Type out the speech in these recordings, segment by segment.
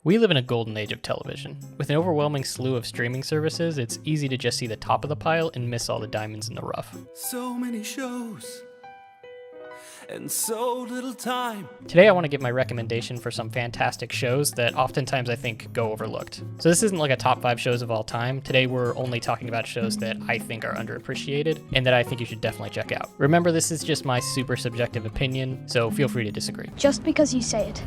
We live in a golden age of television. With an overwhelming slew of streaming services, it's easy to just see the top of the pile and miss all the diamonds in the rough. So many shows and so little time. Today I want to give my recommendation for some fantastic shows that oftentimes I think go overlooked. So this isn't like a top 5 shows of all time. Today we're only talking about shows that I think are underappreciated and that I think you should definitely check out. Remember, this is just my super subjective opinion, so feel free to disagree. Just because you say it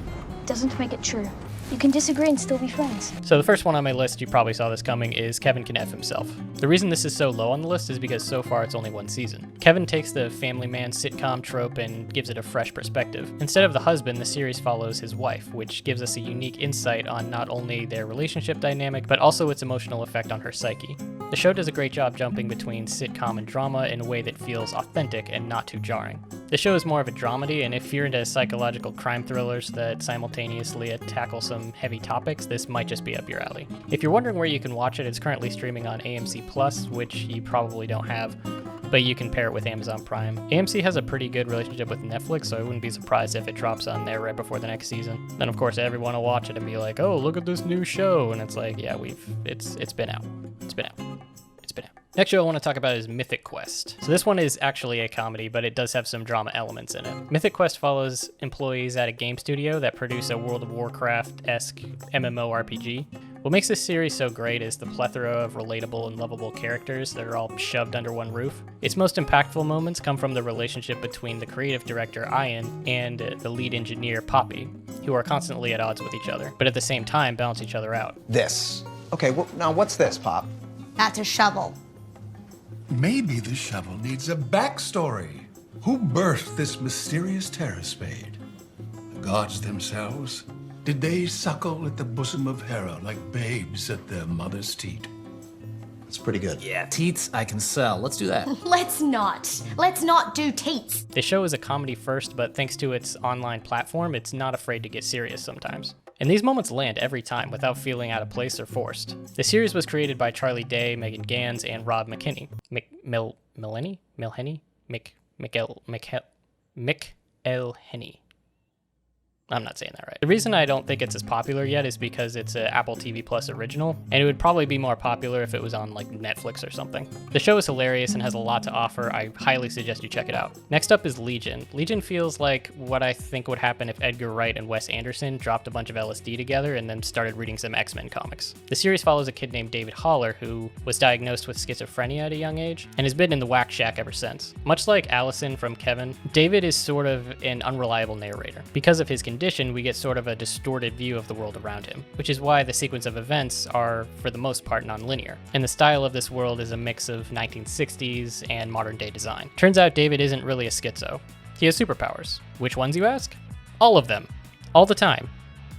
doesn't make it true. You can disagree and still be friends. So the first one on my list, you probably saw this coming, is Kevin Can F Himself. The reason this is so low on the list is because so far it's only one season. Kevin takes the family man sitcom trope and gives it a fresh perspective. Instead of the husband, the series follows his wife, which gives us a unique insight on not only their relationship dynamic, but also its emotional effect on her psyche. The show does a great job jumping between sitcom and drama in a way that feels authentic and not too jarring. The show is more of a dramedy, and if you're into psychological crime thrillers that simultaneously tackle some heavy topics, this might just be up your alley. If you're wondering where you can watch it, it's currently streaming on AMC Plus, which you probably don't have, but you can pair it with Amazon Prime. AMC has a pretty good relationship with Netflix, so I wouldn't be surprised if it drops on there right before the next season. Then of course everyone will watch it and be like, oh, look at this new show, and it's like, yeah, it's been out. It's been out. Next show I want to talk about is Mythic Quest. So this one is actually a comedy, but it does have some drama elements in it. Mythic Quest follows employees at a game studio that produce a World of Warcraft-esque MMORPG. What makes this series so great is the plethora of relatable and lovable characters that are all shoved under one roof. Its most impactful moments come from the relationship between the creative director, Ian, and the lead engineer, Poppy, who are constantly at odds with each other, but at the same time balance each other out. This. Okay, well, now what's this, Pop? That's a shovel. Maybe the shovel needs a backstory. Who birthed this mysterious terror spade? The gods themselves? Did they suckle at the bosom of Hera like babes at their mother's teat? It's pretty good. Yeah, teats I can sell. Let's do that. Let's not do teats. The show is a comedy first, but thanks to its online platform, it's not afraid to get serious sometimes. And these moments land every time without feeling out of place or forced. The series was created by Charlie Day, Megan Gans, and Rob McKinney. McElhenney. I'm not saying that right. The reason I don't think it's as popular yet is because it's an Apple TV Plus original, and it would probably be more popular if it was on like Netflix or something. The show is hilarious and has a lot to offer. I highly suggest you check it out. Next up is Legion. Legion feels like what I think would happen if Edgar Wright and Wes Anderson dropped a bunch of LSD together and then started reading some X-Men comics. The series follows a kid named David Haller who was diagnosed with schizophrenia at a young age and has been in the whack shack ever since. Much like Allison from Kevin, David is sort of an unreliable narrator. Because of his condition, we get sort of a distorted view of the world around him, which is why the sequence of events are, for the most part, non-linear. And the style of this world is a mix of 1960s and modern-day design. Turns out David isn't really a schizo. He has superpowers. Which ones, you ask? All of them. All the time.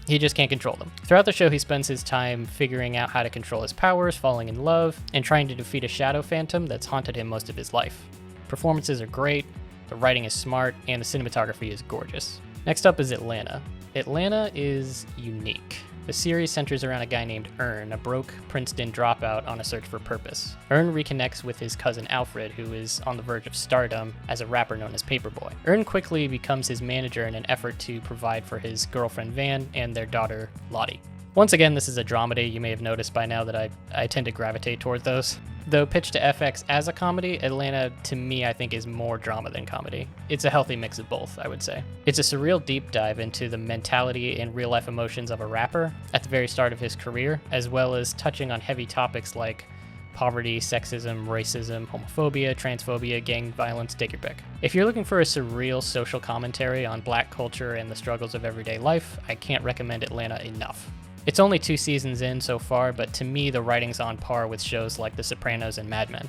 He just can't control them. Throughout the show, he spends his time figuring out how to control his powers, falling in love, and trying to defeat a shadow phantom that's haunted him most of his life. Performances are great, the writing is smart, and the cinematography is gorgeous. Next up is Atlanta. Atlanta is unique. The series centers around a guy named Ern, a broke Princeton dropout on a search for purpose. Ern reconnects with his cousin Alfred, who is on the verge of stardom as a rapper known as Paperboy. Ern quickly becomes his manager in an effort to provide for his girlfriend Van and their daughter Lottie. Once again, this is a dramedy. You may have noticed by now that I tend to gravitate toward those. Though pitched to FX as a comedy, Atlanta, to me, I think is more drama than comedy. It's a healthy mix of both, I would say. It's a surreal deep dive into the mentality and real-life emotions of a rapper at the very start of his career, as well as touching on heavy topics like poverty, sexism, racism, homophobia, transphobia, gang violence, take your pick. If you're looking for a surreal social commentary on Black culture and the struggles of everyday life, I can't recommend Atlanta enough. It's only 2 seasons in so far, but to me, the writing's on par with shows like The Sopranos and Mad Men.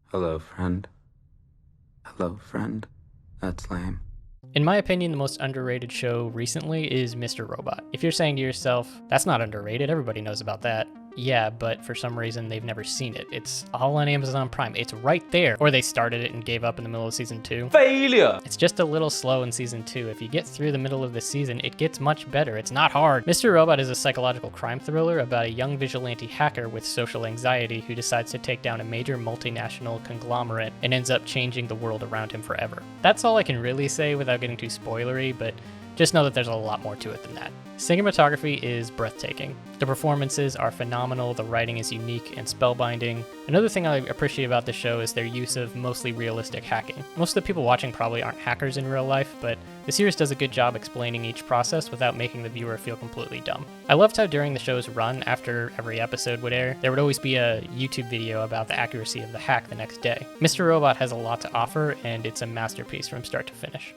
Hello, friend. Hello, friend. That's lame. In my opinion, the most underrated show recently is Mr. Robot. If you're saying to yourself, that's not underrated, everybody knows about that. Yeah, but for some reason they've never seen it. It's all on Amazon Prime. It's right there. Or they started it and gave up in the middle of season 2. Failure! It's just a little slow in season 2. If you get through the middle of the season, it gets much better. It's not hard. Mr. Robot is a psychological crime thriller about a young vigilante hacker with social anxiety who decides to take down a major multinational conglomerate and ends up changing the world around him forever. That's all I can really say without getting too spoilery, but Just know that there's a lot more to it than that. Cinematography is breathtaking. The performances are phenomenal, the writing is unique and spellbinding. Another thing I appreciate about this show is their use of mostly realistic hacking. Most of the people watching probably aren't hackers in real life, but the series does a good job explaining each process without making the viewer feel completely dumb. I loved how during the show's run, after every episode would air, there would always be a YouTube video about the accuracy of the hack the next day. Mr. Robot has a lot to offer, and it's a masterpiece from start to finish.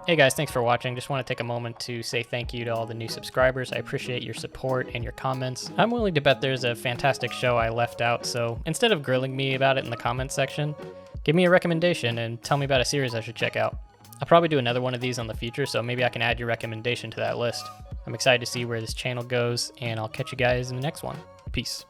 Hey guys, thanks for watching. Just want to take a moment to say thank you to all the new subscribers. I appreciate your support and your comments. I'm willing to bet there's a fantastic show I left out, so instead of grilling me about it in the comments section, give me a recommendation and tell me about a series I should check out. I'll probably do another one of these in the future, so maybe I can add your recommendation to that list. I'm excited to see where this channel goes, and I'll catch you guys in the next one. Peace.